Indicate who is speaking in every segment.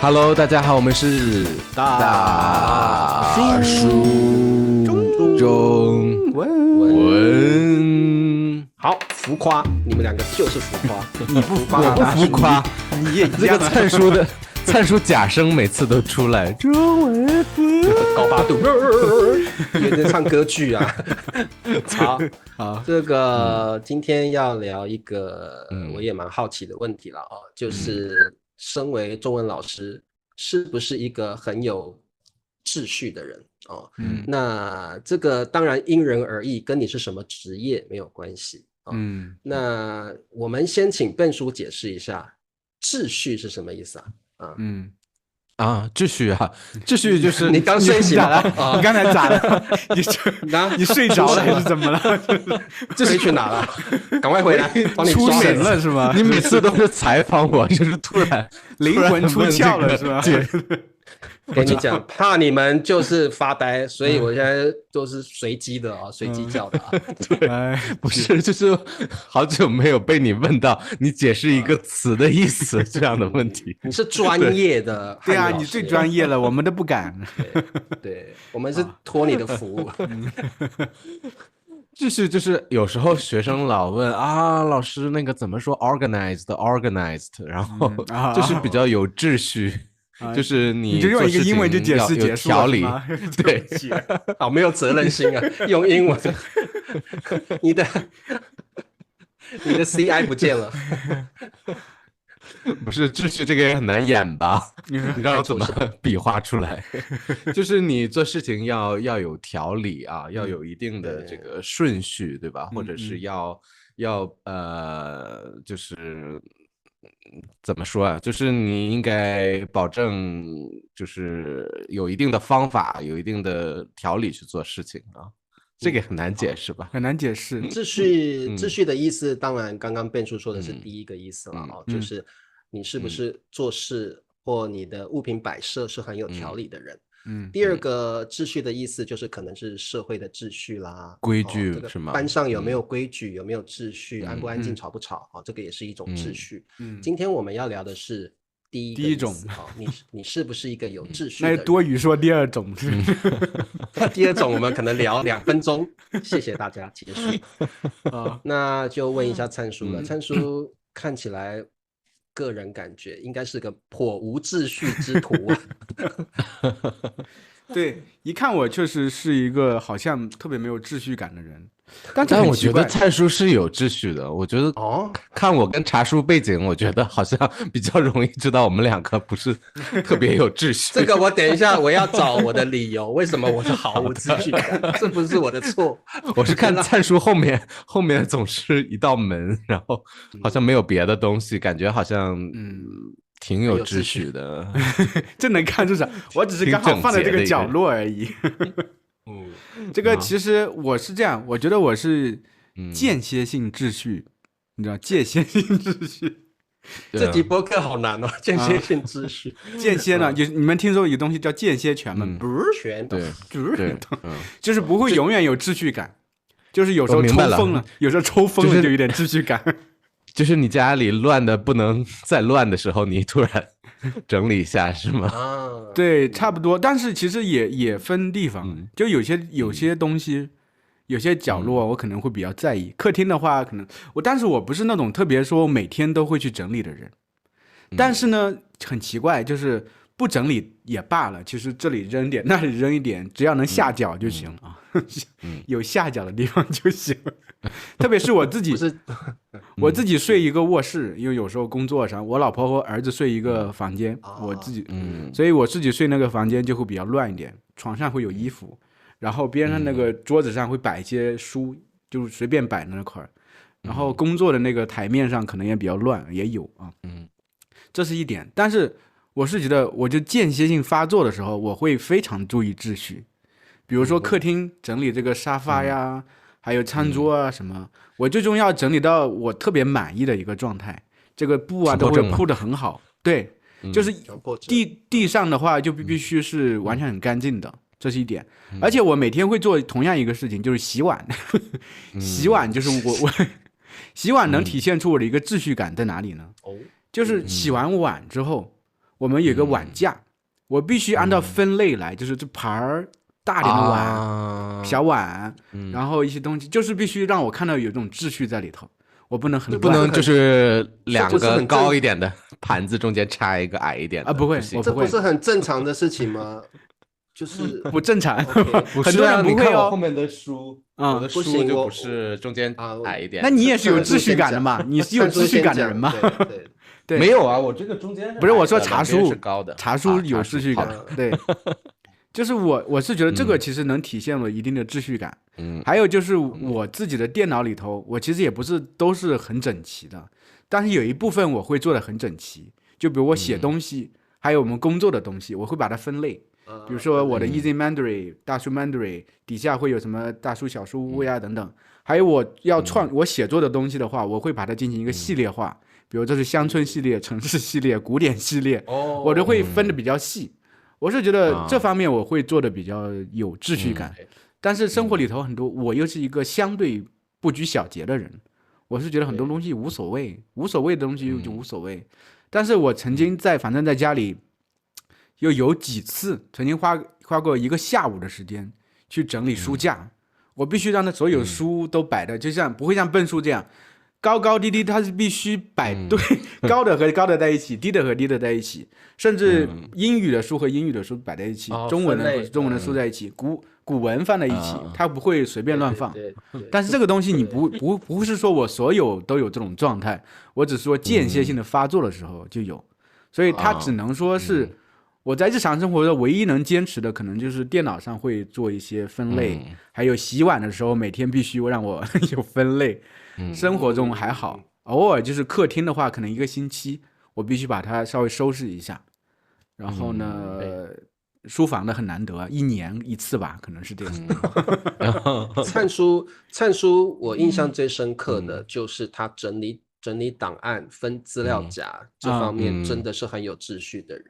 Speaker 1: Hello， 大家好，我们是大叔中文。
Speaker 2: 好，浮夸，你们两个就是浮夸，
Speaker 3: 你不浮夸，
Speaker 1: 我不浮夸，
Speaker 3: 你也一
Speaker 1: 这
Speaker 3: 样
Speaker 1: 个灿叔假声每次都出来，中文
Speaker 2: 高八度，有点唱歌剧啊。好，这个今天要聊一个我也蛮好奇的问题了哦，就是身为中文老师，是不是一个很有秩序的人哦？那这个当然因人而异，跟你是什么职业没有关系。那我们先请笨叔解释一下秩序是什么意思啊？
Speaker 1: 秩序啊，秩序就是
Speaker 2: 你刚睡醒了，
Speaker 3: 你刚才咋了？你睡着了还是怎么了？
Speaker 2: 飞去哪了？赶快回来，帮你
Speaker 3: 出
Speaker 2: 抓
Speaker 3: 神了是吗？
Speaker 1: 你每次都是采访我，就是突然
Speaker 3: 灵魂出窍了是吧？
Speaker 2: 跟你讲，怕你们就是发呆，所以我现在都是随机的啊，随机叫的啊。
Speaker 1: 不是，就是好久没有被你问到你解释一个词的意思这样的问题。
Speaker 2: 你是专业的，
Speaker 3: 对啊，你最专业了，我们都不敢。
Speaker 2: 对，我们是托你的福。
Speaker 1: 秩序就是有时候学生老问啊，老师那个怎么说 organized， 然后就是比较有秩序。就是你
Speaker 3: 就用一个英文就解释结束
Speaker 1: 条理，对，
Speaker 2: 好没有责任心啊！用英文，你的 CI 不见了。
Speaker 1: 不是秩序这个也很难演吧？你让我怎么比划出来？就是你做事情要有条理啊，要有一定的这个顺序，对吧？或者是要就是怎么说啊？就是你应该保证就是有一定的方法，有一定的条理去做事情啊。这个很难解释吧？
Speaker 3: 很难解释。
Speaker 2: 秩序的意思，当然刚刚变叔说的是第一个意思了哦，就是你是不是做事或你的物品摆设是很有条理的人。第二个秩序的意思就是可能是社会的秩序啦，
Speaker 1: 规矩是吗？
Speaker 2: 班上有没有规矩，有没有秩序，安不安静，吵不吵，这个也是一种秩序。今天我们要聊的是第一种，你是不是一个有秩序的人？
Speaker 3: 那多余说第二种。
Speaker 2: 第二种我们可能聊2分钟，谢谢大家，结束。那就问一下灿叔了，灿叔看起来个人感觉应该是个颇无秩序之徒啊。
Speaker 3: 对，一看我确实是一个好像特别没有秩序感的人，
Speaker 1: 但我觉得灿叔是有秩序的。我觉得看我跟茶叔背景，我觉得好像比较容易知道我们两个不是特别有秩序。
Speaker 2: 这个我等一下我要找我的理由，为什么我是毫无秩序感？这不是我的错。
Speaker 1: 我是看灿叔后面总是一道门，然后好像没有别的东西，感觉好像挺有秩序的。
Speaker 3: 这能看出来，我只是刚好放在这个角落而已。这个其实我是这样，我觉得我是间歇性秩序，你知道间歇性秩序。
Speaker 2: 这集播客好难哦，间歇性秩序。
Speaker 3: 间歇呢，你们听说有东西叫间歇权吗？不是
Speaker 2: 权，
Speaker 1: 对，
Speaker 3: 就是不会永远有秩序感，就是有时候抽风了，有时候抽风了就有点秩序感。
Speaker 1: 就是你家里乱的不能再乱的时候，你突然整理一下是吗？
Speaker 3: 对，差不多。但是其实也分地方，就有些东西，有些角落我可能会比较在意。客厅的话，可能但是我不是那种特别说每天都会去整理的人。但是呢，很奇怪，就是不整理也罢了，其实这里扔点，那里扔一点，只要能下脚就行了啊。有下脚的地方就行。特别是我自己睡一个卧室，因为有时候工作上，我老婆和儿子睡一个房间，我自己，所以我自己睡那个房间就会比较乱一点，床上会有衣服，然后边上那个桌子上会摆一些书，就随便摆那块儿，然后工作的那个台面上可能也比较乱，也有啊，这是一点。但是我是觉得，我就间歇性发作的时候，我会非常注意秩序，比如说客厅整理这个沙发呀。还有餐桌啊什么，我最终要整理到我特别满意的一个状态，这个布啊都会铺得很好。对，就是地上的话就必须是完全很干净的，这是一点。而且我每天会做同样一个事情，就是洗碗。洗碗就是我洗碗能体现出我的一个秩序感在哪里呢？就是洗完碗之后，我们有个碗架，我必须按照分类来，就是这盘儿大点的碗、小碗，然后一些东西，就是必须让我看到有这种秩序在里头，我不能很
Speaker 1: 不能就是两个高一点的盘子中间插一个矮一点的
Speaker 3: 啊，不会，
Speaker 2: 这不是很正常的事情吗？就是
Speaker 3: 不正常，
Speaker 1: 很多人不会哦。后面的书，我的书就不是中间矮一点。
Speaker 3: 那你也是有秩序感的嘛？你是有秩序感的人嘛？对，
Speaker 1: 没有啊，我这个中间
Speaker 3: 不是我说茶书
Speaker 1: 是高的，
Speaker 3: 茶书有秩序感，对。就是我是觉得这个其实能体现了一定的秩序感，还有就是我自己的电脑里头，我其实也不是都是很整齐的，但是有一部分我会做的很整齐，就比如我写东西，还有我们工作的东西，我会把它分类，比如说我的 Easy Mandarin、大书 Mandarin 底下会有什么大书、小书呀等等，还有我要我写作的东西的话，我会把它进行一个系列化，比如这是乡村系列、城市系列、古典系列，我就会分的比较细。我是觉得这方面我会做的比较有秩序感，但是生活里头很多，我又是一个相对不拘小节的人，我是觉得很多东西无所谓，无所谓的东西就无所谓。但是我曾经反正在家里又有几次曾经花过一个下午的时间去整理书架，我必须让它所有书都摆的，就像不会像笨书这样高高低低，它是必须摆对，高的和高的在一起，低的和低的在一起，甚至英语的书和英语的书摆在一起，中文的和中文的书在一起，古文放在一起，它不会随便乱放。但是这个东西你不是说我所有都有这种状态，我只是说间歇性的发作的时候就有，所以它只能说是我在日常生活中唯一能坚持的，可能就是电脑上会做一些分类，还有洗碗的时候每天必须让我有分类。生活中还好，偶尔就是客厅的话，可能一个星期我必须把它稍微收拾一下。然后呢，书房的很难得，1年1次吧，可能是这样。
Speaker 2: 灿书，我印象最深刻的就是他整理档案、分资料夹这方面，真的是很有秩序的人。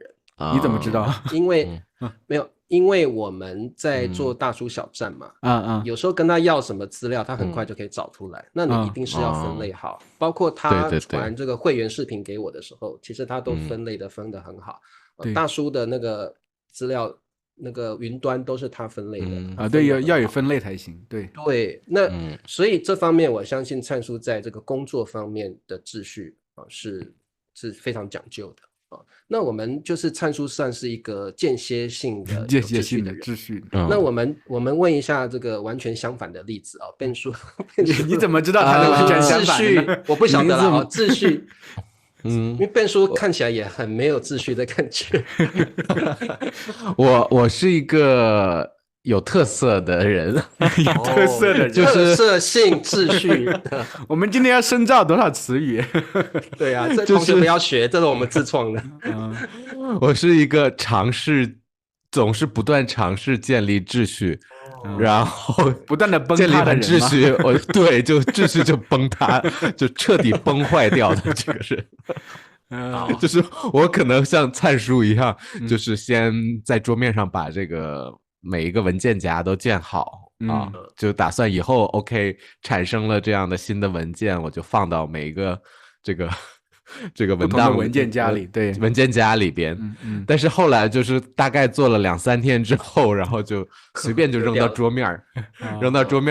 Speaker 3: 你怎么知道？
Speaker 2: 因为没有。因为我们在做大书小站嘛，有时候跟他要什么资料，他很快就可以找出来。那你一定是要分类好，包括他传这个会员视频给我的时候，其实他都分得很好。大书的那个资料，那个云端都是他分类的
Speaker 3: 对，要有分类才行。对，
Speaker 2: 那所以这方面我相信灿叔在这个工作方面的秩序是非常讲究的。那我们就是灿叔算是一个间歇性的
Speaker 3: 秩序。
Speaker 2: 那我们问一下这个完全相反的例子笨叔，
Speaker 3: 你怎么知道他的完全相反
Speaker 2: 秩序？我不晓得啦，秩序。因为笨叔看起来也很没有秩序的感觉。
Speaker 1: 我是一个有特色的人，
Speaker 3: 有特色的人，
Speaker 2: 特色性秩序。
Speaker 3: 我们今天要深造多少词语？
Speaker 2: 对啊，这同学不要学，这是我们自创的。
Speaker 1: 我是一个总是不断尝试建立秩序，然后
Speaker 3: 不断的崩
Speaker 1: 建立
Speaker 3: 塌的人
Speaker 1: 秩序，对，就秩序就崩塌，就彻底崩坏掉的这个人。就是我可能像灿叔一样，就是先在桌面上把这个每一个文件夹都建好就打算以后 OK 产生了这样的新的文件，我就放到每一个这个
Speaker 3: 文件夹里，对，
Speaker 1: 文件夹里边。但是后来就是大概做了2-3天之后，然后就随便就扔到桌面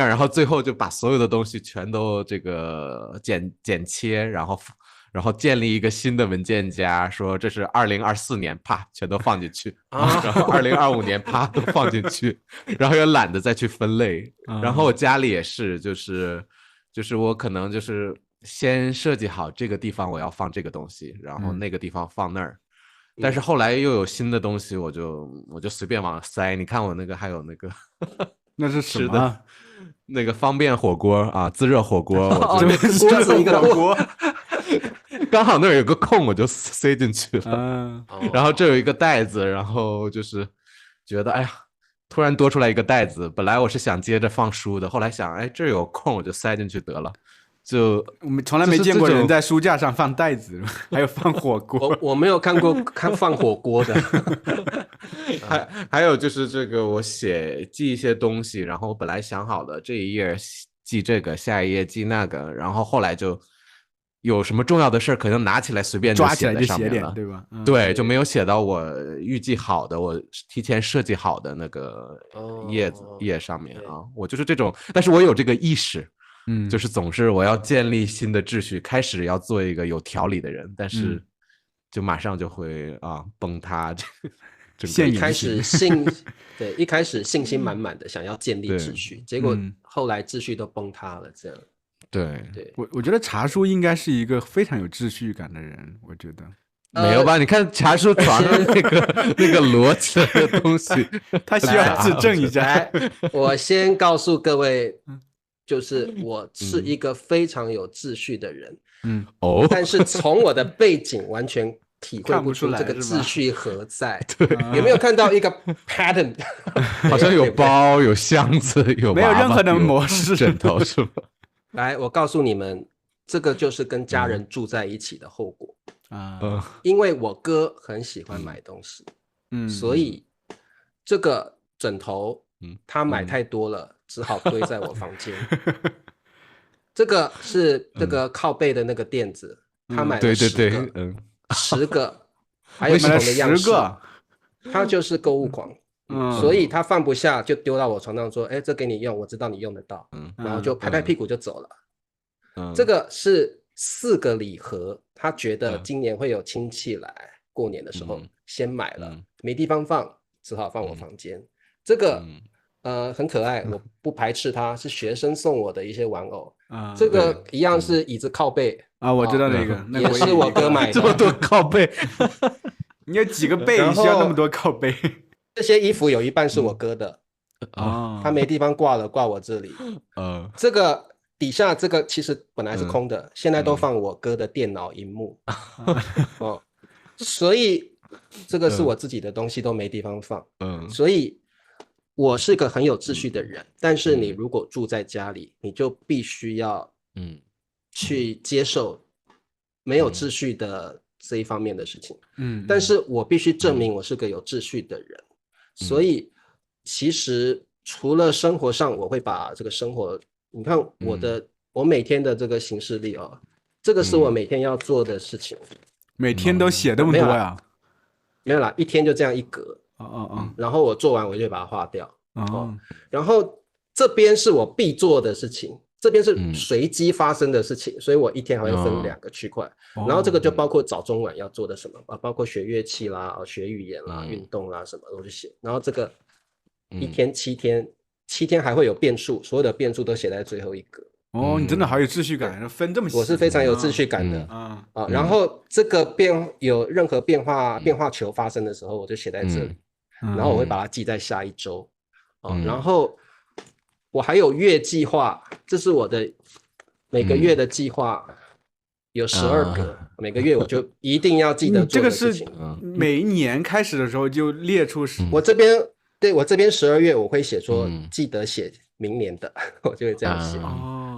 Speaker 1: 然后最后就把所有的东西全都这个剪切，然后建立一个新的文件夹，说这是2024年，啪，全都放进去，然后2025年，啪，都放进去，然后也懒得再去分类。然后我家里也是，就是我可能就是先设计好这个地方我要放这个东西，然后那个地方放那儿。但是后来又有新的东西，我就随便往塞。你看我那个还有那个
Speaker 3: 那是什么？
Speaker 1: 那个方便火锅啊，自热火锅，
Speaker 2: 这是一个锅。
Speaker 1: 刚好那儿有个空，我就塞进去了。然后这有一个袋子，然后就是觉得哎呀，突然多出来一个袋子。本来我是想接着放书的，后来想，哎，这有空我就塞进去得了。就
Speaker 3: 我们从来没见过人在书架上放袋子，还有放火锅。
Speaker 2: 我没有看过放火锅的。
Speaker 1: 还有就是这个，我记一些东西，然后我本来想好的这一页记这个，下一页记那个，然后后来就有什么重要的事儿，可能拿起来随便
Speaker 3: 抓起来就写
Speaker 1: 上面了，
Speaker 3: 点对吧？
Speaker 1: 对，就没有写到我预计好的、我提前设计好的那个页上面啊。我就是这种，但是我有这个意识，就是总是我要建立新的秩序，开始要做一个有条理的人，但是就马上就会崩塌。
Speaker 2: 一开始一开始信心满满的想要建立秩序，结果后来秩序都崩塌了，这样。
Speaker 1: 对，
Speaker 3: 我觉得茶叔应该是一个非常有秩序感的人，我觉得。
Speaker 1: 没有吧？你看茶叔床上那个摞起来的东西，
Speaker 3: 他需要自证一下。
Speaker 2: 我先告诉各位，就是我是一个非常有秩序的人，但是从我的背景完全体会不出这个秩序何在。有没有看到一个 pattern？
Speaker 1: 好像有包、有箱子、有
Speaker 3: 没有任何的模式，
Speaker 1: 枕头是吗？
Speaker 2: 来，我告诉你们，这个就是跟家人住在一起的后果。因为我哥很喜欢买东西，所以这个枕头他买太多了，只好堆在我房间。这个是这个靠背的那个垫子，他买了10个，还有不同的样式，他就是购物狂，所以他放不下就丢到我床上说：“哎，这给你用，我知道你用得到。”然后就拍拍屁股就走了。这个是4个礼盒，他觉得今年会有亲戚来，过年的时候先买了，没地方放，只好放我房间。这个很可爱，我不排斥它，是学生送我的一些玩偶。这个一样是椅子靠背
Speaker 3: 我知道那个，
Speaker 2: 也是我哥买的。
Speaker 1: 这么多靠背，
Speaker 3: 你有几个背需要那么多靠背？
Speaker 2: 这些衣服有一半是我哥的，他没地方挂了，挂我这里。这个底下这个其实本来是空的，现在都放我哥的电脑萤幕。所以这个是我自己的东西都没地方放。所以我是个很有秩序的人，但是你如果住在家里，你就必须要去接受没有秩序的这一方面的事情。但是我必须证明我是个有秩序的人。所以其实除了生活上，我会把这个生活，你看我每天的这个行事历这个是我每天要做的事情。
Speaker 3: 每天都写这么多呀？
Speaker 2: 没有啦，一天就这样一格。然后我做完我就把它划掉。然后这边是我必做的事情，这边是随机发生的事情，所以我一天还会分2个区块。然后这个就包括早中晚要做的什么包括学乐器啦、学语言啦、运动啦什么我就写。然后这个一天7天还会有变数，所有的变数都写在最后一格。
Speaker 3: 你真的好有秩序感，分这么细。
Speaker 2: 我是非常有秩序感的。然后这个有任何变化球发生的时候，我就写在这里。然后我会把它记在下一周。然后我还有月计划，这是我的每个月的计划，有12个，每个月我就一定要记得做的事情。
Speaker 3: 这个是每一年开始的时候就列出。
Speaker 2: 我这边12月我会写说记得写明年的，我就会这样写。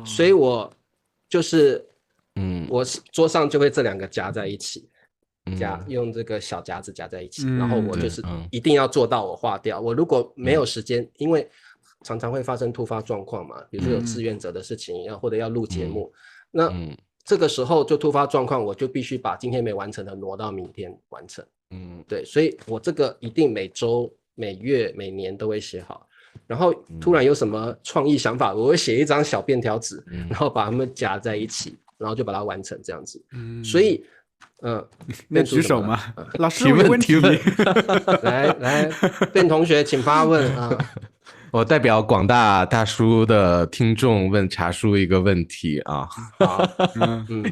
Speaker 2: 所以我就是我桌上就会这2个夹在一起，用这个小夹子夹在一起。然后我就是一定要做到我划掉。我如果没有时间，因为常常会发生突发状况嘛，比如说有志愿者的事情或者要录节目，那这个时候就突发状况，我就必须把今天没完成的挪到明天完成。对，所以我这个一定每周、每月、每年都会写好。然后突然有什么创意想法，我会写一张小便条纸，然后把它们夹在一起，然后就把它完成这样子。所以
Speaker 3: 那举手吗？老师有问题。
Speaker 2: 来，卞同学请发问
Speaker 1: 我代表广大大叔的听众问茶叔一个问题啊。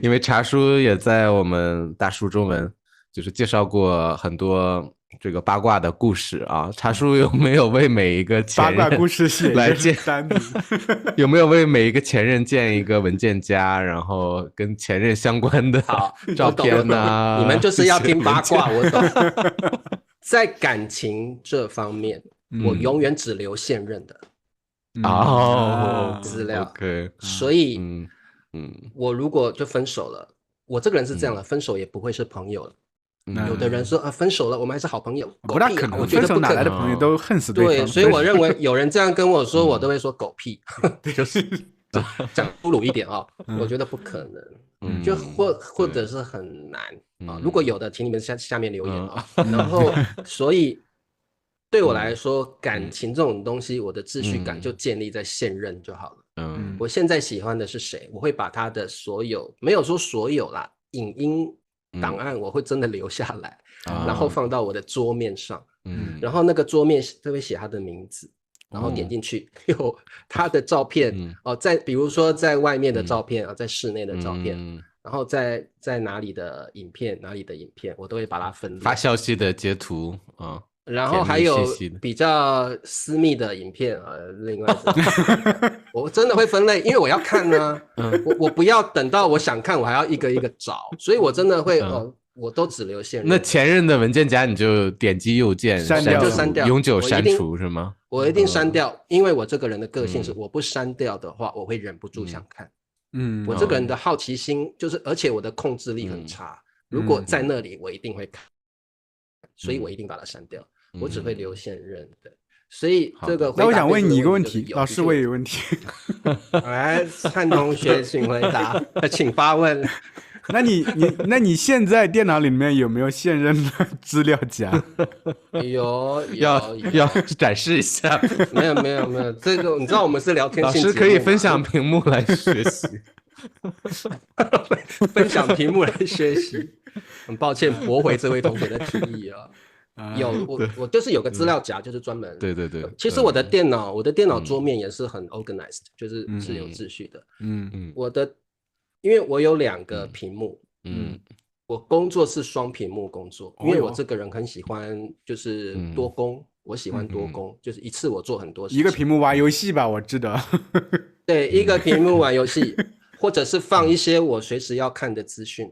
Speaker 1: 因为茶叔也在我们大叔中文就是介绍过很多这个八卦的故事啊。茶叔有没有为每一个前任
Speaker 3: 八卦故事写
Speaker 1: 来建有没有为每一个前任建一个文件夹，然后跟前任相关的照片呢？
Speaker 2: 你们就是要听八卦，我懂。在感情这方面，我永远只留现任的资料。所以我如果就分手了，我这个人是这样的，分手也不会是朋友了。有的人说分手了我们还是好朋友，
Speaker 3: 不大可能。我觉得分手哪来的朋友都恨死对方。
Speaker 2: 对，所以我认为有人这样跟我说，我都会说狗屁，就是讲粗鲁一点我觉得不可能。就或者是很难啊。如果有的，请你们下面留言啊。然后，所以对我来说，感情这种东西，我的秩序感就建立在现任就好了。我现在喜欢的是谁，我会把他的所有，没有说所有啦，影音档案我会真的留下来，然后放到我的桌面上。然后那个桌面就会写他的名字。然后点进去有他的照片在比如说在外面的照片在室内的照片，然后在哪里的影片我都会把它分类，
Speaker 1: 发消息的截图
Speaker 2: 然后还有比较私密的影片另外我真的会分类，因为我要看呢我不要等到我想看我还要一个一个找，所以我真的会我都只留现任。
Speaker 1: 那前任的文件夹你就点击右键
Speaker 3: 删
Speaker 2: 掉，
Speaker 1: 永久删除是吗？
Speaker 2: 我一定删掉，因为我这个人的个性是我不删掉的话我会忍不住想看。我这个人的好奇心就是而且我的控制力很差，如果在那里我一定会看，所以我一定把它删掉，我只会留现任的。所以这个
Speaker 3: 那我想问你一个问题，老师我也有问题。
Speaker 2: 来，汉同学请回答请发问。
Speaker 3: 那你现在电脑里面有没有现任的资料夹？
Speaker 2: 要
Speaker 1: 展示一下。
Speaker 2: 没有，这个你知道我们是聊天性节目，
Speaker 1: 老师可以分享屏幕来学习。
Speaker 2: 分享屏幕来学习，很抱歉驳回这位同学的提议我就是有个资料夹，就是专门
Speaker 1: 对。
Speaker 2: 其实我的电脑桌面也是很 organized，就是是有秩序的。因为我有2个屏幕，我工作是双屏幕工作，因为我这个人很喜欢就是多工，我喜欢多工，就是一次我做很多事情。
Speaker 3: 一个屏幕玩游戏吧，我知道。
Speaker 2: 对，一个屏幕玩游戏，或者是放一些我随时要看的资讯。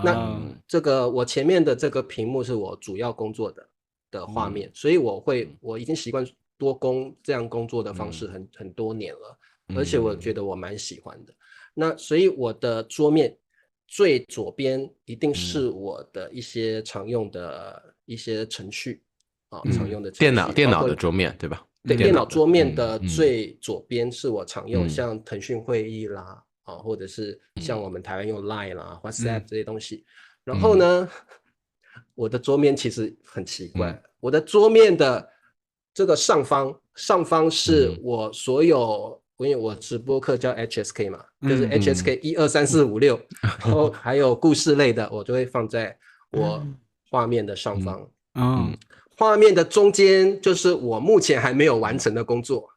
Speaker 2: 那这个我前面的这个屏幕是我主要工作的画面，所以我已经习惯多工这样工作的方式很多年了，而且我觉得我蛮喜欢的。那所以我的桌面最左边一定是我的一些常用的一些程序常用的程序，
Speaker 1: 电脑的桌面对吧？
Speaker 2: 对，电脑桌面的最左边是我常用像腾讯会议啦或者是像我们台湾用 Line 啦 WhatsApp 这些东西。然后呢我的桌面其实很奇怪，我的桌面的这个上方是我所有因为我直播课叫 HSK 嘛，就是 HSK 1、2、3、4、5、6，然后还有故事类的，我就会放在我画面的上方。画面的中间就是我目前还没有完成的工作。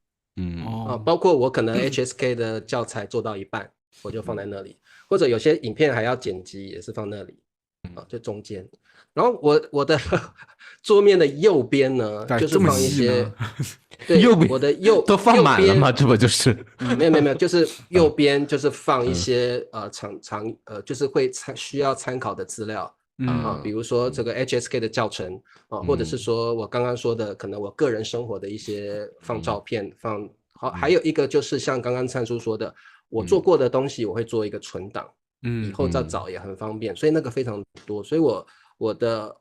Speaker 2: 包括我可能 HSK 的教材做到一半，我就放在那里，或者有些影片还要剪辑，也是放那里。就中间。然后我的桌面的右边呢，就是放一些，对，我的
Speaker 1: 都放满了吗？这不就是
Speaker 2: 没有，就是右边就是放一些就是会需要参考的资料比如说这个 HSK 的教程或者是说我刚刚说的可能我个人生活的一些放照片还有一个就是像刚刚灿叔说的，我做过的东西我会做一个存档，以后再找也很方便，所以那个非常多，所以我的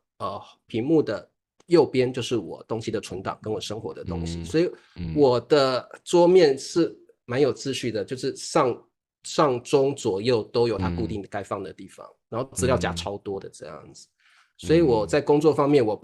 Speaker 2: 屏幕的右边就是我东西的存档跟我生活的东西，所以我的桌面是蛮有秩序的，就是上中左右都有它固定该放的地方，然后资料夹超多的这样子，所以我在工作方面我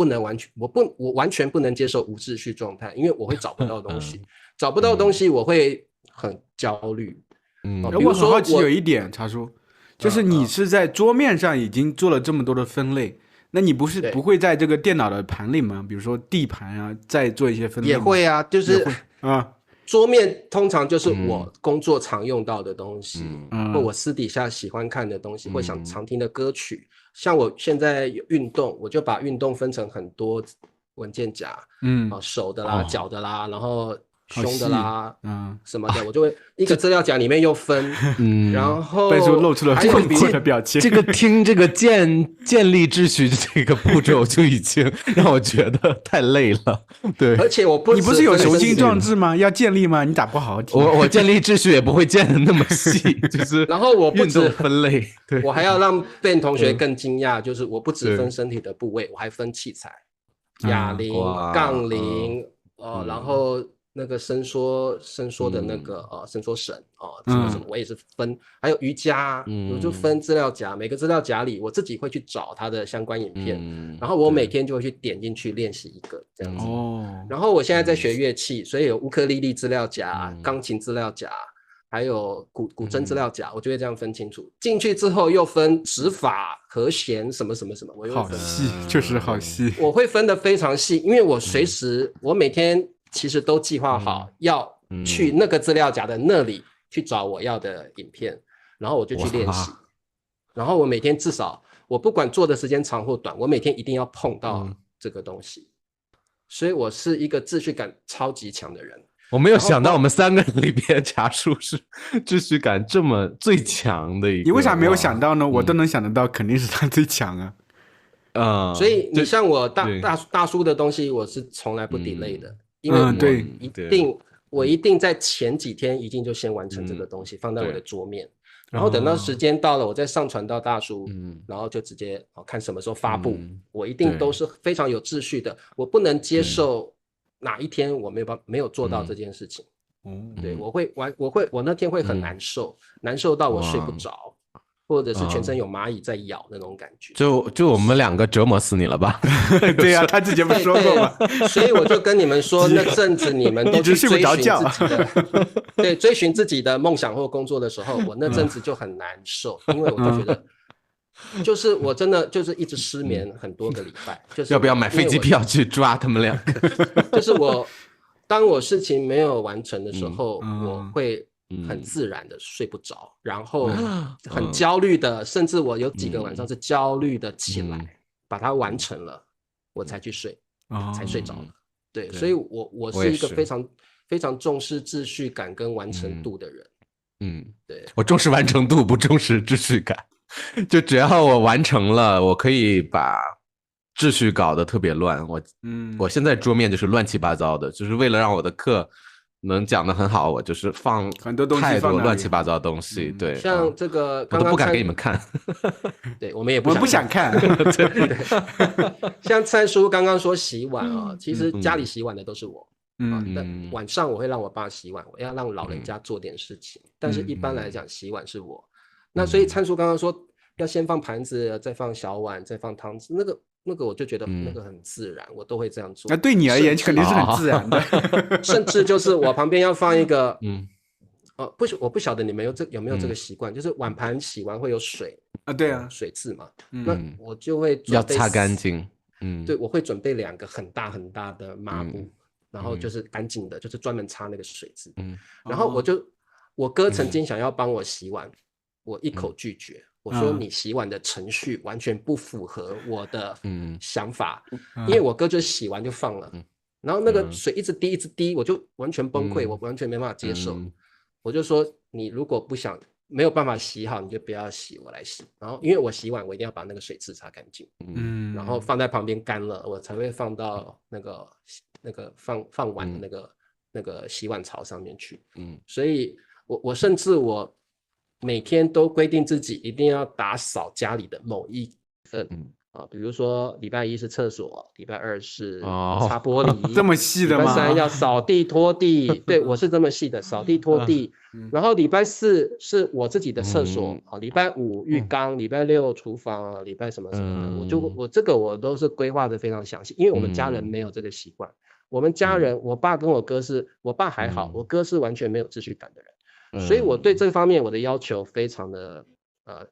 Speaker 2: 完全不能接受无秩序状态，因为我会找不到东西找不到东西我会很焦虑。
Speaker 3: 我很好奇有一点茶叔，就是你是在桌面上已经做了这么多的分类，那你不会在这个电脑的盘里吗？比如说地盘啊，再做一些分类吗？
Speaker 2: 也会啊，就是桌面通常就是我工作常用到的东西，或我私底下喜欢看的东西，或想常听的歌曲。像我现在有运动，我就把运动分成很多文件夹，手的啦、脚的啦，然后胸的啦，什么的，我就会一个资料夹里面又分，然后
Speaker 3: 背后露出了困惑的表情。
Speaker 1: 这个听这个建立秩序这个步骤就已经让我觉得太累了。对，
Speaker 2: 而且
Speaker 3: 你不是有雄心壮志吗？要建立吗？你咋不好好听？
Speaker 1: 我建立秩序也不会建的那么细，就是
Speaker 2: 然后我不止
Speaker 1: 分类，对，
Speaker 2: 我还要让Ben同学更惊讶，就是我不只分身体的部位，我还分器材，哑铃、杠铃。然后那个伸缩的那个伸缩绳什么什么，我也是分，还有瑜伽，我就分资料夹，每个资料夹里我自己会去找它的相关影片，然后我每天就会去点进去练习一个这样子。然后我现在在学乐器，所以有乌克丽丽资料夹、钢琴资料夹，还有古筝资料夹，我就会这样分清楚。进去之后又分指法、和弦什么什么什么，我又
Speaker 3: 好细，确实好细。
Speaker 2: 我会分得非常细，因为我随时我每天其实都计划好要去那个资料夹的那里去找我要的影片，然后我就去练习。然后我每天至少我不管做的时间长或短，我每天一定要碰到这个东西。所以我是一个秩序感超级强的人。
Speaker 1: 我没有想到我们3个人里边茶树是秩序感这么最强的一个。
Speaker 3: 你为啥没有想到呢？我都能想得到，肯定是他最强啊。
Speaker 2: 所以你像我大叔的东西，我是从来不 delay 的，因为我一定在前几天一定就先完成这个东西，放在我的桌面，然后等到时间到了，我再上传到大叔，然后就直接看什么时候发布，我一定都是非常有秩序的，我不能接受哪一天我没有做到这件事情。对，我那天会很难受，难受到我睡不着，或者是全身有蚂蚁在咬那种感觉。
Speaker 1: 就我们2个折磨死你了吧？
Speaker 3: 对啊，他之前不说过吗？
Speaker 2: 所以我就跟你们说，那阵子你们都去追寻自己的，对，追寻自己的梦想或工作的时候，我那阵子就很难受，因为我就觉得。就是我真的就是一直失眠很多个礼拜，就是
Speaker 1: 要不要买飞机票去抓他们2个？
Speaker 2: 就是当我事情没有完成的时候，我会很自然的睡不着，然后很焦虑的，甚至我有几个晚上是焦虑的起来，把它完成了，我才去睡，才睡着了。对，所以我是一个非常非常重视秩序感跟完成度的人。对，
Speaker 1: 我重视完成度，不重视秩序感。就只要我完成了，我可以把秩序搞得特别乱。我现在桌面就是乱七八糟的，就是为了让我的课能讲得很好，我就是放
Speaker 3: 很多东西，
Speaker 1: 太多乱七八糟的东西。对，
Speaker 2: 像这个
Speaker 1: 我都不敢给你们看。
Speaker 2: 对，我们也
Speaker 3: 不想看。
Speaker 2: 对，像灿叔刚刚说洗碗其实家里洗碗的都是我。但晚上我会让我爸洗碗，我要让老人家做点事情。但是一般来讲，洗碗是我。那所以灿叔刚刚说要先放盘子，再放小碗，再放汤匙，那个我就觉得那个很自然，我都会这样做。
Speaker 3: 那对你而言肯定是很自然的。
Speaker 2: 甚至就是我旁边要放一个我不晓得你们有没有这个习惯，就是碗盘洗完会有水
Speaker 3: 啊，对啊，
Speaker 2: 水渍嘛，那我就会准备
Speaker 1: 要擦干净。
Speaker 2: 对，我会准备2个很大很大的抹布，然后就是干净的，就是专门擦那个水渍。然后我哥曾经想要帮我洗碗。我一口拒绝，我说你洗碗的程序完全不符合我的想法，因为我哥就洗完就放了，然后那个水一直滴一直滴，我就完全崩溃，我完全没办法接受。我就说你如果没有办法洗好，你就不要洗，我来洗。然后因为我洗碗，我一定要把那个水渍擦干净，然后放在旁边干了，我才会放到那个放碗的那个洗碗槽上面去。所以我甚至我每天都规定自己一定要打扫家里的某一份比如说礼拜1是厕所，礼拜2是擦玻璃，
Speaker 3: 这么细的吗？
Speaker 2: 礼拜3要扫地拖地，对，我是这么细的，扫地拖地。然后礼拜4是我自己的厕所，礼拜5浴缸，礼拜6厨房，礼拜什么什么的，我这个我都是规划的非常详细，因为我们家人没有这个习惯。我们家人，我爸跟我哥我爸还好，我哥是完全没有秩序感的人。所以我对这方面我的要求非常的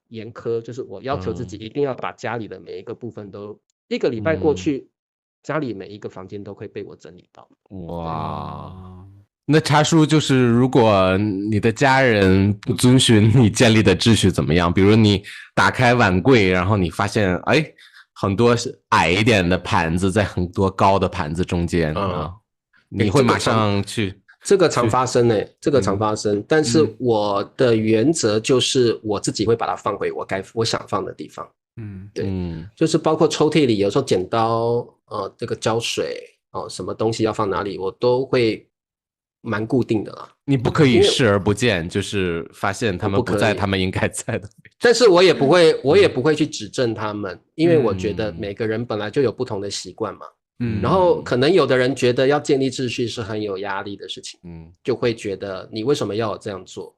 Speaker 2: 严苛，就是我要求自己一定要把家里的每一个部分都一个礼拜过去，家里每一个房间都会被我整理到。
Speaker 1: 哇，那茶叔就是如果你的家人不遵循你建立的秩序怎么样？比如你打开碗柜，然后你发现很多矮一点的盘子在很多高的盘子中间你会马上去。
Speaker 2: 这个常发生这个常发生，但是我的原则就是我自己会把它放回我想放的地方。对，就是包括抽屉里，有时候剪刀这个胶水什么东西要放哪里，我都会蛮固定的啦。
Speaker 1: 你不可以视而不见，就是发现他们不在他们应该在的位置。
Speaker 2: 但是我也不会去指正他们，因为我觉得每个人本来就有不同的习惯嘛。然后可能有的人觉得要建立秩序是很有压力的事情，就会觉得你为什么要我这样做？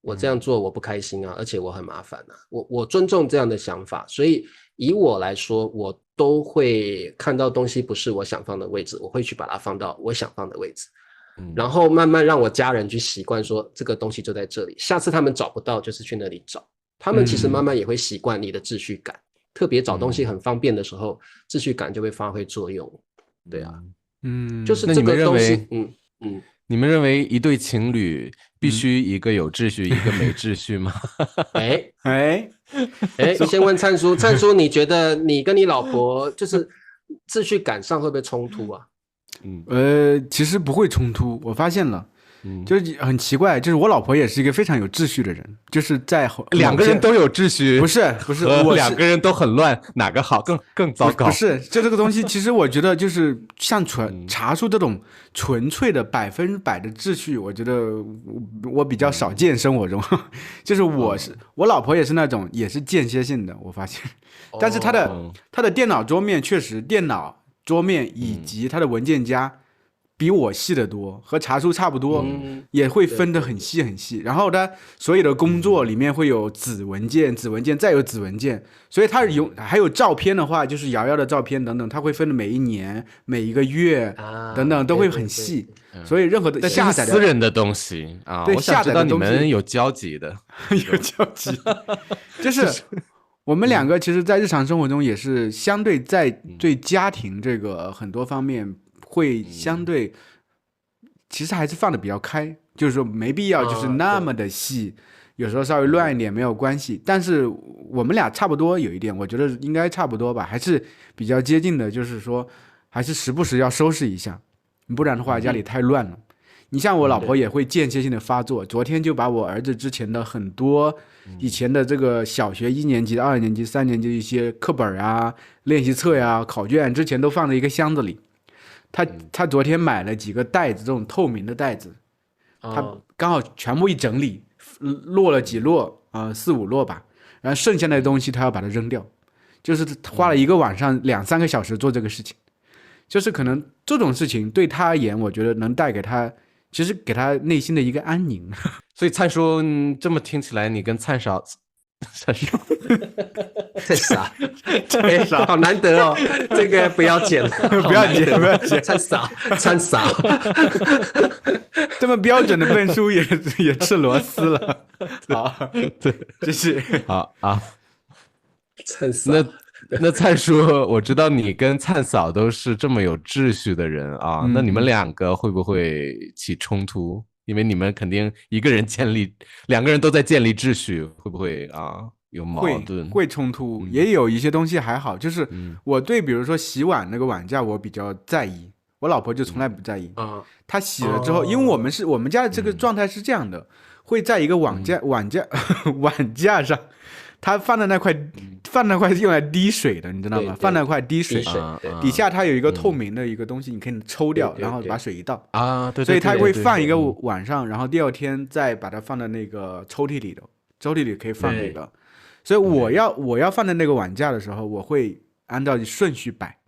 Speaker 2: 我这样做我不开心啊，而且我很麻烦啊。我尊重这样的想法，所以以我来说，我都会看到东西不是我想放的位置，我会去把它放到我想放的位置，然后慢慢让我家人去习惯说这个东西就在这里，下次他们找不到就是去那里找，他们其实慢慢也会习惯你的秩序感，特别找东西很方便的时候，秩序感就会发挥作用。对啊，就是这个东西，
Speaker 1: 你们认为一对情侣必须一个有秩序，一个没秩序吗？
Speaker 2: 先问灿叔，灿叔，你觉得你跟你老婆就是秩序感上会不会冲突啊？
Speaker 3: 其实不会冲突，我发现了。就是很奇怪，就是我老婆也是一个非常有秩序的人，就是在
Speaker 1: 两个人都有秩序，
Speaker 3: 不是我
Speaker 1: 两个人都很乱，哪个好更糟糕？
Speaker 3: 不是，就这个东西，其实我觉得就是像茶树这种纯粹的100%的秩序，我觉得我比较少见生活中，就是我老婆也是那种也是间歇性的，我发现，但是她的电脑桌面确实，电脑桌面以及她的文件夹。比我细得多，和茶树差不多，也会分得很细很细。然后他所有的工作里面会有子文件，再有子文件，所以他还有照片的话，就是瑶瑶的照片等等，他会分的每一年、每一个月等等都会很细。所以任何的下载
Speaker 1: 私人的东西啊，
Speaker 3: 对，
Speaker 1: 我想知道你们有交集的，
Speaker 3: 有交集，就是我们两个其实，在日常生活中也是相对在对家庭这个很多方面。会相对，其实还是放的比较开，就是说没必要就是那么的细，有时候稍微乱一点没有关系。但是我们俩差不多有一点，我觉得应该差不多吧，还是比较接近的，就是说还是时不时要收拾一下，不然的话家里太乱了。你像我老婆也会间歇性的发作，昨天就把我儿子之前的很多以前的这个小学1年级、2年级、3年级一些课本啊、练习册呀、考卷之前都放在一个箱子里。他昨天买了几个袋子，这种透明的袋子，他刚好全部一整理，落了几摞4、5摞吧，然后剩下的东西他要把它扔掉，就是花了一个晚上2、3个小时做这个事情，就是可能这种事情对他而言，我觉得能带给他，其实给他内心的一个安宁。
Speaker 1: 所以灿叔这么听起来，你跟灿嫂。
Speaker 2: 太傻，好难得哦！这个不要剪，
Speaker 3: 不要剪，
Speaker 2: 参傻，
Speaker 3: 这么标准的笨叔也吃螺丝了。好，对，这是
Speaker 1: 好啊。
Speaker 2: 参傻。
Speaker 1: 那灿叔，我知道你跟灿嫂都是这么有秩序的人啊，那你们两个会不会起冲突？因为你们肯定两个人都在建立秩序，会不会有矛盾？
Speaker 3: 会冲突，也有一些东西还好，就是我对比如说洗碗那个碗架我比较在意，我老婆就从来不在意。她洗了之后，因为我们家的这个状态是这样的，会在一个碗架上。它放在那块用来滴水的，你知道吗？放那块滴水，底下它有一个透明的一个东西，你可以抽掉，然后把水一倒
Speaker 1: 对，
Speaker 3: 所以它会放一个晚上，然后第二天再把它放在那个抽屉里的，抽屉里可以放这个。所以我要放在那个碗架的时候，我会按照顺序摆，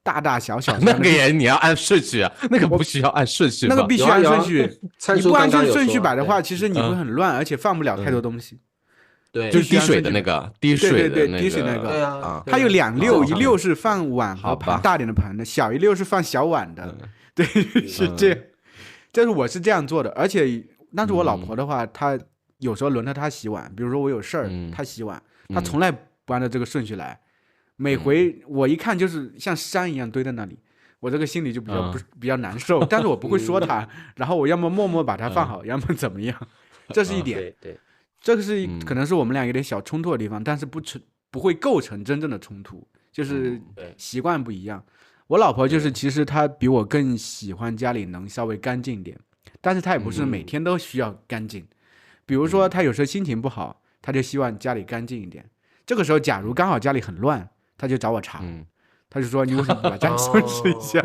Speaker 3: 大大小小。
Speaker 1: 那个也你要按顺序啊，那个不需要按顺序吧？
Speaker 3: 那个必须按顺序。你不按顺序摆的话，其实你会很乱，而且放不了太多东西。
Speaker 2: 对，
Speaker 1: 就是滴水的那个，滴水的
Speaker 3: 那个，
Speaker 2: 对啊，
Speaker 3: 它有2溜，一溜是放碗和盘大点的盘的，小一溜是放小碗的，对，是这样。但是我是这样做的，而且但是我老婆的话，她有时候轮到她洗碗，比如说我有事儿，她洗碗，她从来不按照这个顺序来，每回我一看就是像山一样堆在那里，我这个心里就比较难受，但是我不会说她，然后我要么默默把它放好，要么怎么样，这是一点。
Speaker 2: 对。
Speaker 3: 这个是可能是我们俩有点小冲突的地方，但是不会构成真正的冲突，就是习惯不一样。我老婆就是其实她比我更喜欢家里能稍微干净一点，但是她也不是每天都需要干净。比如说她有时候心情不好，她就希望家里干净一点。这个时候假如刚好家里很乱，她就找我茬。他就说你为什么不把家里收拾一下？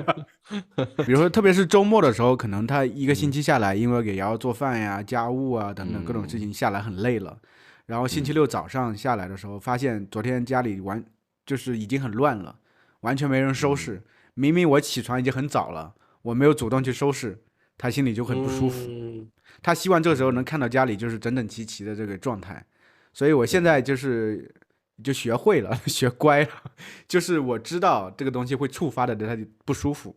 Speaker 3: 比如说特别是周末的时候，可能他一个星期下来，因为给瑶瑶做饭呀、家务啊等等各种事情下来很累了，然后星期六早上下来的时候，发现昨天家里就是已经很乱了，完全没人收拾，明明我起床已经很早了，我没有主动去收拾，他心里就很不舒服。他希望这个时候能看到家里就是整整齐齐的这个状态。所以我现在就学会了，学乖了，就是我知道这个东西会触发的他不舒服，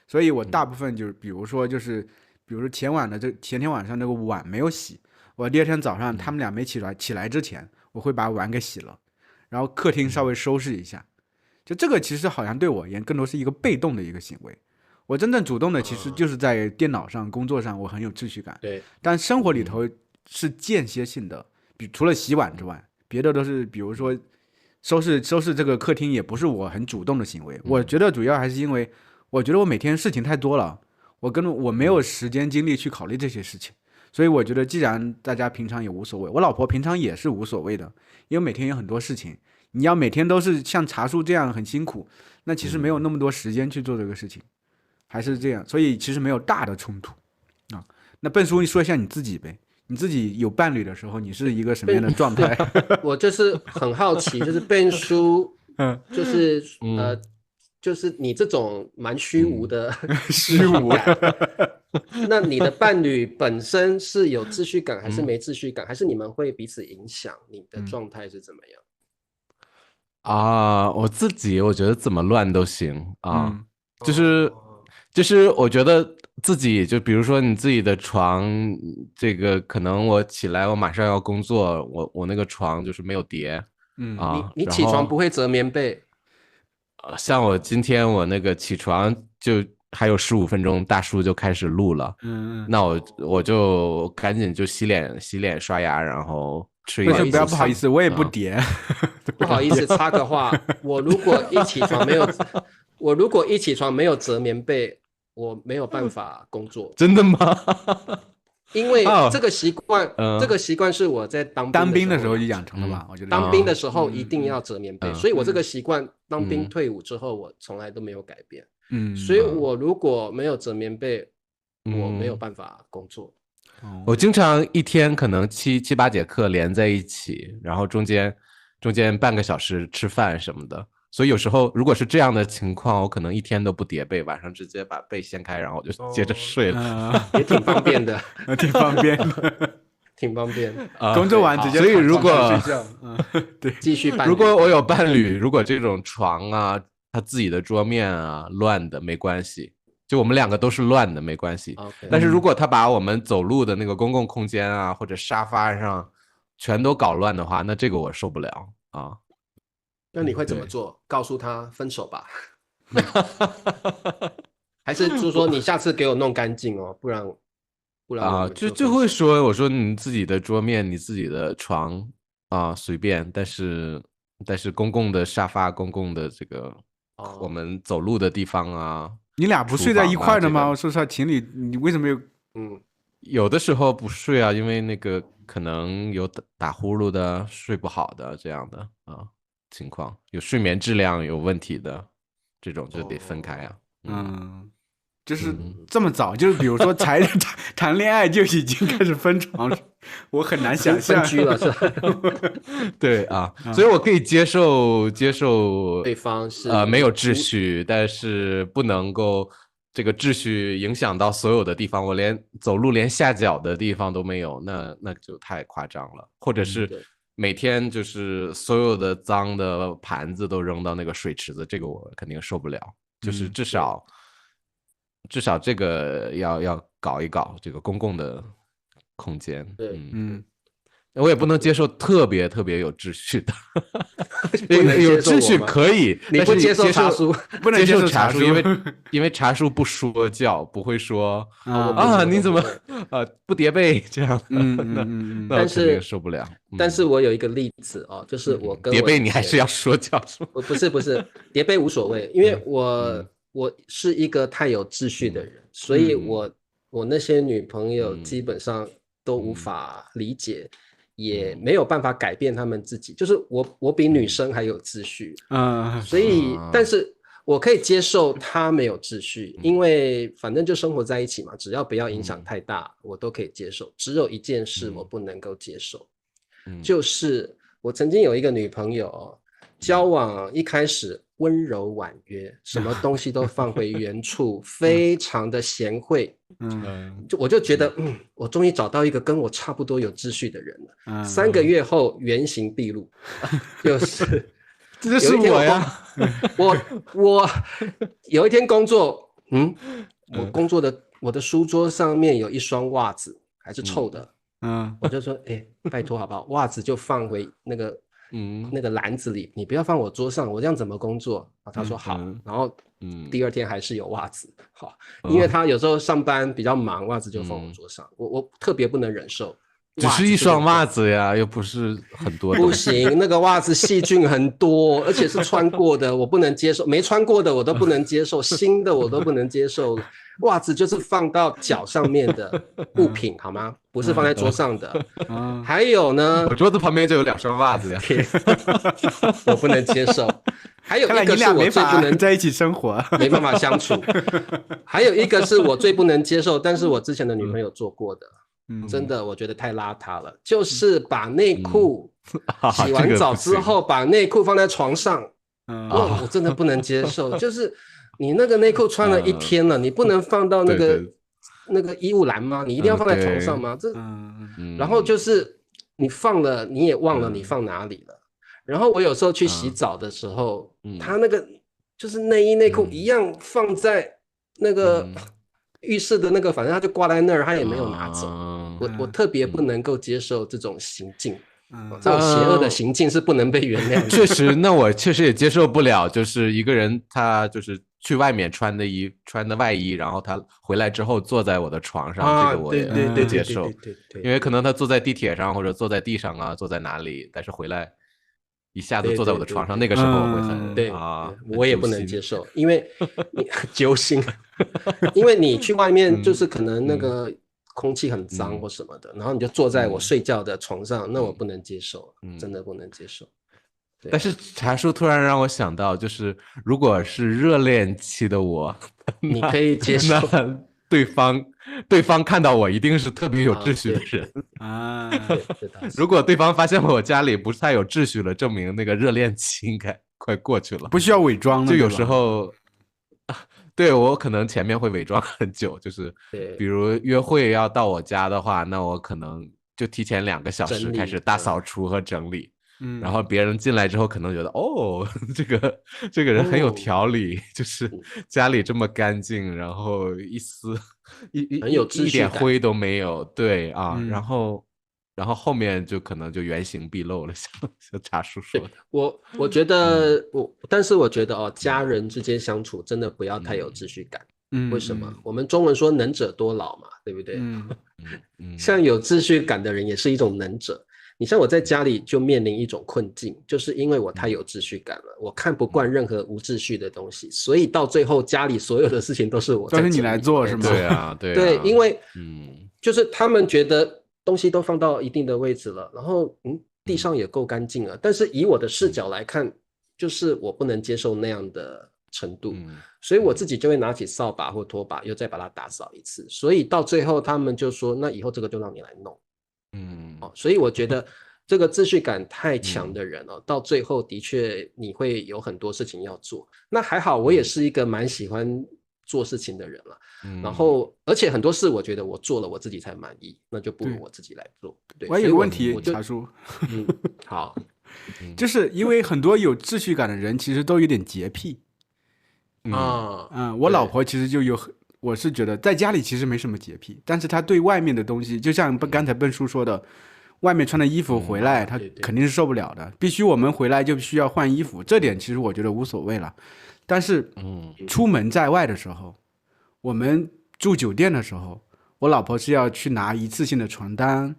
Speaker 3: 所以我大部分就是比如说前天晚上那个碗没有洗，我第二天早上他们俩没起来之前，我会把碗给洗了，然后客厅稍微收拾一下。就这个其实好像对我而言更多是一个被动的一个行为，我真正主动的其实就是在电脑上工作上我很有秩序感，
Speaker 2: 对，
Speaker 3: 但生活里头是间歇性的，除了洗碗之外，别的都是比如说收拾这个客厅也不是我很主动的行为。我觉得主要还是因为我觉得我每天事情太多了，我没有时间精力去考虑这些事情，所以我觉得既然大家平常也无所谓，我老婆平常也是无所谓的，因为每天有很多事情，你要每天都是像茶叔这样很辛苦，那其实没有那么多时间去做这个事情，还是这样，所以其实没有大的冲突啊。那笨叔，你说一下你自己呗，你自己有伴侣的时候，你是一个什么样的状态？
Speaker 2: 我就是很好奇，就是笨叔，就是就是你这种蛮虚无的
Speaker 3: 虚无
Speaker 2: 感，那你的伴侣本身是有秩序感还是没秩序感，还是你们会彼此影响？你的状态是怎么样？
Speaker 1: 我自己我觉得怎么乱都行啊，就是我觉得自己就比如说你自己的床，这个可能我起来我马上要工作，我那个床就是没有叠，
Speaker 2: 你起床不会折棉被？
Speaker 1: 像我今天我那个起床就还有15分钟，大叔就开始录了，那我就赶紧就洗脸刷牙，然后吃一点。
Speaker 3: 不要不好意思，我也不叠。
Speaker 2: 不好意思，插个话，我如果一起床没有折棉被，我没有办法工作。
Speaker 1: 真的吗？
Speaker 2: 因为这个习惯是我在当兵
Speaker 3: 的时候就养成了吧？我觉得
Speaker 2: 当兵的时候一定要折棉被，所以我这个习惯当兵退伍之后我从来都没有改变。所以我如果没有折棉被，我没有办法工作。
Speaker 1: 我经常一天可能七八节课连在一起，然后中间半个小时吃饭什么的，所以有时候如果是这样的情况，我可能一天都不叠被，晚上直接把被掀开，然后我就接着睡了，
Speaker 2: 也挺方便的，
Speaker 3: 挺方便的，
Speaker 2: 挺方便。
Speaker 3: 工作完直接
Speaker 1: 所以如果
Speaker 3: 睡觉，对，
Speaker 2: 继续伴侣。
Speaker 1: 如果我有伴侣，如果这种床啊，他自己的桌面啊乱的没关系，就我们两个都是乱的没关系。但是如果他把我们走路的那个公共空间啊，或者沙发上全都搞乱的话，那这个我受不了啊。
Speaker 2: 那你会怎么做？告诉他分手吧，还是就说你下次给我弄干净哦，不然
Speaker 1: 就会说，我说你自己的桌面、你自己的床啊随便，但是公共的沙发、公共的这个我们走路的地方啊，
Speaker 3: 你俩不睡在一块的吗？我说实话，情侣你为什么
Speaker 1: 有的时候不睡啊，因为那个可能有打呼噜的、睡不好的这样的情况，有睡眠质量有问题的，这种就得分开啊。
Speaker 3: 就是这么早，就是比如说才谈恋爱就已经开始分床，我很难想象。
Speaker 2: 分居了是吧？
Speaker 1: 对啊，所以我可以接受
Speaker 2: 对方是
Speaker 1: 没有秩序，但是不能够这个秩序影响到所有的地方，我连走路连下脚的地方都没有，那就太夸张了。或者是每天就是所有的脏的盘子都扔到那个水池子，这个我肯定受不了。就是至少这个要搞一搞这个公共的空间。
Speaker 2: 对，
Speaker 1: 我也不能接受特别有秩序的，有秩序可以，
Speaker 2: 你不接受茶叔，
Speaker 3: 不能接受
Speaker 1: 茶叔，因为茶叔不说教，不会说你怎么不叠被这样，那我肯定受不了。
Speaker 2: 但是我有一个例子哦，就是我跟
Speaker 1: 叠被你还是要说教是吗？
Speaker 2: 不是叠被无所谓，因为我是一个太有秩序的人，所以我那些女朋友基本上都无法理解。也没有办法改变他们自己，就是我比女生还有秩序，所以但是我可以接受他没有秩序，因为反正就生活在一起嘛，只要不要影响太大，我都可以接受。只有一件事我不能够接受，就是我曾经有一个女朋友，交往一开始温柔婉约，什么东西都放回原处，非常的贤惠。我就觉得，我终于找到一个跟我差不多有秩序的人了。3个月后原形毕露，就是
Speaker 1: 这就是我呀。
Speaker 2: 我有一天工作，我的书桌上面有一双袜子还是臭的，我就说，拜托好不好，袜子就放回那个篮子里，你不要放我桌上，我这样怎么工作？他说好，然后第二天还是有袜子，好，因为他有时候上班比较忙，袜子就放我桌上，我特别不能忍受。
Speaker 1: 只是一双袜子呀，又不是很多。
Speaker 2: 不行，那个袜子细菌很多，而且是穿过的，我不能接受。没穿过的我都不能接受，新的我都不能接受。袜子就是放到脚上面的物品，好吗？不是放在桌上的。还有呢，
Speaker 1: 我桌子旁边就有2双袜子呀，
Speaker 2: 我不能接受。还有一个是我最不能
Speaker 3: 在一起生活，
Speaker 2: 没办法相处。还有一个是我最不能接受，但是我之前的女朋友做过的。真的我觉得太邋遢了，就是把内裤洗完澡之后把内裤放在床上，我真的不能接受。就是你那个内裤穿了1天了，你不能放到那个衣物篮吗？你一定要放在床上吗？然后就是你放了你也忘了你放哪里了。然后我有时候去洗澡的时候，他那个就是内衣内裤一样放在那个浴室的那个，反正他就挂在那儿，他也没有拿走。我特别不能够接受这种行径，这种邪恶的行径是不能被原谅的。
Speaker 1: 确实，那我确实也接受不了，就是一个人他就是去外面穿的外衣，然后他回来之后坐在我的床上，这个我也不接受。因为可能他坐在地铁上或者坐在地上啊，坐在哪里，但是回来一下子坐在我的床上，那个时候会很
Speaker 2: 我也不能接受，因为你揪心，因为你去外面就是可能那个空气很脏或什么的，然后你就坐在我睡觉的床上，那我不能接受，真的不能接受。
Speaker 1: 但是茶叔突然让我想到，就是如果是热恋期的我，
Speaker 2: 你可以接受。
Speaker 1: 对方看到我一定是特别有秩序的人如果对方发现我家里不太有秩序了，证明那个热恋期应该快过去了，
Speaker 3: 不需要伪装了。
Speaker 1: 就有时候对，我可能前面会伪装很久，就是比如约会要到我家的话，那我可能就提前2个小时开始大扫除和整理。然后别人进来之后可能觉得这个人很有条理，就是家里这么干净，然后
Speaker 2: 很有秩序感，
Speaker 1: 一点灰都没有，对啊，然后后面就可能就原形毕露了，像茶叔说的。
Speaker 2: 我觉得但是我觉得家人之间相处真的不要太有秩序感。为什么？我们中文说能者多劳嘛，对不对？像有秩序感的人也是一种能者。你像我在家里就面临一种困境，就是因为我太有秩序感了，我看不惯任何无秩序的东西，所以到最后家里所有的事情都是我在整理，
Speaker 3: 都是你来做是吗？
Speaker 2: 对，因为就是他们觉得东西都放到一定的位置了，然后地上也够干净了，但是以我的视角来看，就是我不能接受那样的程度，所以我自己就会拿起扫把或拖把又再把它打扫一次，所以到最后他们就说那以后这个就让你来弄。所以我觉得这个秩序感太强的人到最后的确你会有很多事情要做。那还好我也是一个蛮喜欢做事情的人了，然后而且很多事我觉得我做了我自己才满意，那就不如我自己来做。对，
Speaker 3: 我有个问题，茶叔，
Speaker 2: 好，
Speaker 3: 就是因为很多有秩序感的人其实都有点洁癖我老婆其实就有我是觉得在家里其实没什么洁癖，但是他对外面的东西，就像刚才笨叔说的，外面穿的衣服回来他肯定是受不了的，必须我们回来就需要换衣服，这点其实我觉得无所谓了。但是出门在外的时候，我们住酒店的时候，我老婆是要去拿一次性的床单，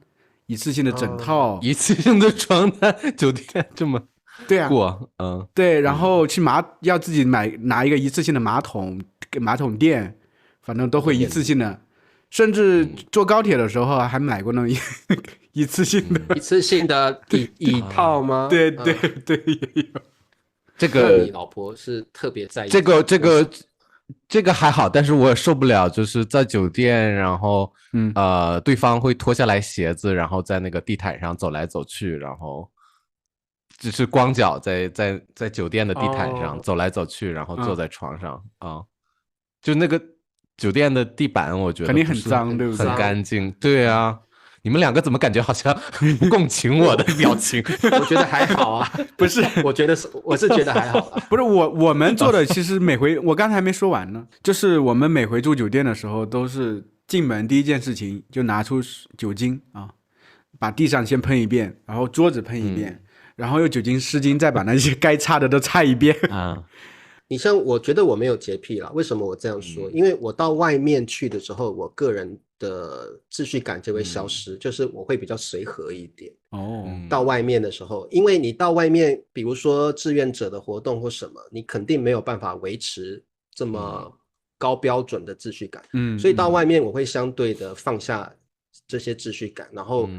Speaker 3: 一次性的枕套，
Speaker 1: 一次性的床单，酒店这么
Speaker 3: 对啊
Speaker 1: 过
Speaker 3: 对，然后去要自己拿一个一次性的马桶垫，反正都会一次性的，甚至坐高铁的时候还买过那种一次性
Speaker 2: 的椅套吗？
Speaker 3: 对对对，也有。
Speaker 1: 这个
Speaker 2: 你老婆是特别在意
Speaker 1: 这个还好，但是我也受不了，就是在酒店，然后对方会脱下来鞋子，然后在那个地毯上走来走去，然后只是光脚在酒店的地毯上走来走去，然后坐在床上啊，就那个酒店的地板，我觉得
Speaker 3: 肯定很脏，对不对？
Speaker 1: 很干净，对啊。你们两个怎么感觉好像不共情我的表情？
Speaker 2: 我觉得还好啊，
Speaker 3: 不是，
Speaker 2: 我是觉得还好啊。
Speaker 3: 不是我们做的，其实每回我刚才还没说完呢，就是我们每回住酒店的时候，都是进门第一件事情就拿出酒精啊，把地上先喷一遍，然后桌子喷一遍，然后用酒精湿巾再把那些该擦的都擦一遍
Speaker 1: 啊。
Speaker 2: 你像我觉得我没有洁癖啦，为什么我这样说？因为我到外面去的时候，我个人的秩序感就会消失，就是我会比较随和一点。到外面的时候，因为你到外面，比如说志愿者的活动或什么，你肯定没有办法维持这么高标准的秩序感。所以到外面我会相对的放下这些秩序感，然后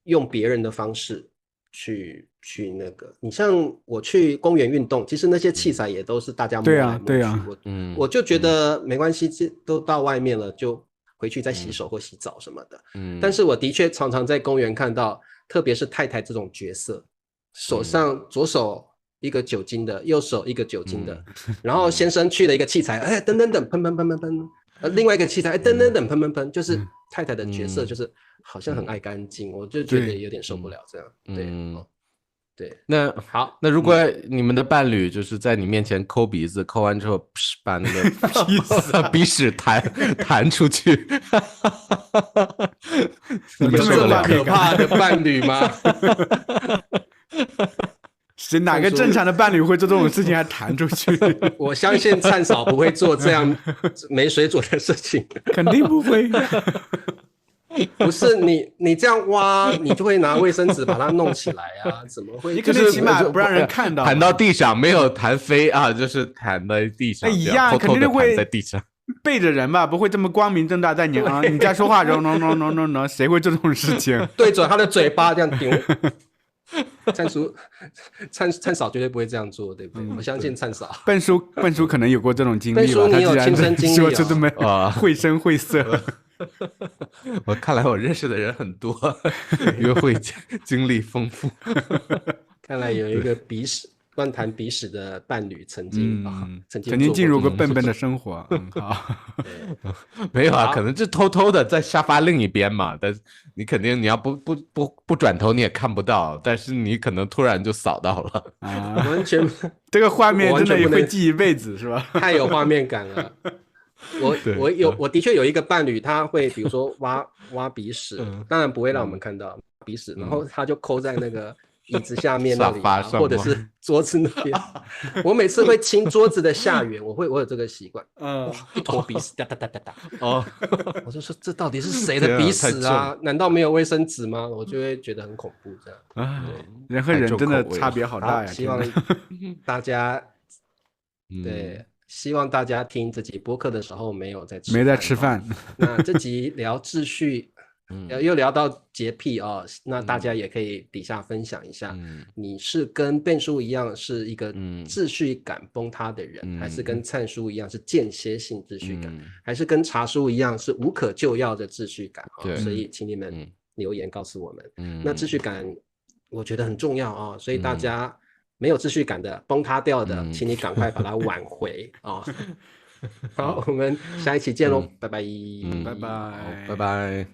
Speaker 2: 用别人的方式去那个，你像我去公园运动，其实那些器材也都是大家摸来摸去。
Speaker 3: 对啊，
Speaker 2: 我就觉得没关系，都到外面了，就回去再洗手或洗澡什么的。但是我的确常常在公园看到，特别是太太这种角色，手上左手一个酒精的，右手一个酒精的，然后先生去了一个器材，哎，等等等，喷喷喷喷喷，另外一个器材，哎，等等等，喷喷喷，就是太太的角色，就是好像很爱干净，我就觉得有点受不了这样。对，
Speaker 1: 那
Speaker 2: 好，
Speaker 1: 那如果你们的伴侣就是在你面前抠鼻子，抠完之后把那个鼻屎弹出去，
Speaker 2: 你们这么可怕的伴侣吗？
Speaker 3: 是哪个正常的伴侣会做这种事情还弹出去？
Speaker 2: 我相信灿嫂不会做这样没水准的事情，
Speaker 3: 肯定不会。
Speaker 2: 不是你这样挖，你就会拿卫生纸把它弄起来啊？怎么会？
Speaker 3: 你可能起码不让人看到，
Speaker 1: 弹到地上没有弹飞啊，就是弹在地上，
Speaker 3: 一样，肯定会
Speaker 1: 在地上
Speaker 3: 背着人吧，不会这么光明正大在你你在说话中，no，谁会做这种事情？
Speaker 2: 对准他的嘴巴这样丢。灿嫂绝对不会这样做，对不对？我相信灿嫂。
Speaker 3: 笨叔可能有过这种经历吧？
Speaker 2: 笨叔你有亲身经历
Speaker 3: 说出这么绘声绘色。
Speaker 1: 我看来我认识的人很多，约会经历丰富。
Speaker 2: 看来有一个乱弹鼻屎的伴侣曾经
Speaker 3: 进入过笨笨的生活。好，
Speaker 1: 没有啊，可能就偷偷的在沙发另一边嘛，但你肯定你要不转头你也看不到，但是你可能突然就扫到了
Speaker 2: 啊，完全
Speaker 3: 这个画面真的也会记一辈子是吧？
Speaker 2: 太有画面感了。我的确有一个伴侣，他会比如说挖鼻屎，当然不会让我们看到鼻屎，然后他就抠在那个椅子下面那里或者是桌子那边。我每次会清桌子的下缘，我有这个习惯。哇，一坨鼻屎哒哒哒哒哒。哦，我就说这到底是谁的鼻屎啊？难道没有卫生纸吗？我就会觉得很恐怖这样。
Speaker 3: 啊，人和人真的差别好大呀！
Speaker 2: 希望大家对。希望大家听这集播客的时候没在吃饭。那这集聊秩序，又聊到洁癖哦，那大家也可以底下分享一下，你是跟Ben叔一样是一个秩序感崩塌的人，还是跟灿叔一样是间歇性秩序感，还是跟茶叔一样是无可救药的秩序感？所以请你们留言告诉我们。那秩序感我觉得很重要啊，所以大家。没有秩序感的崩塌掉的，请你赶快把它挽回啊！好，我们下一期见喽，拜拜，
Speaker 3: 拜拜，
Speaker 1: 拜拜。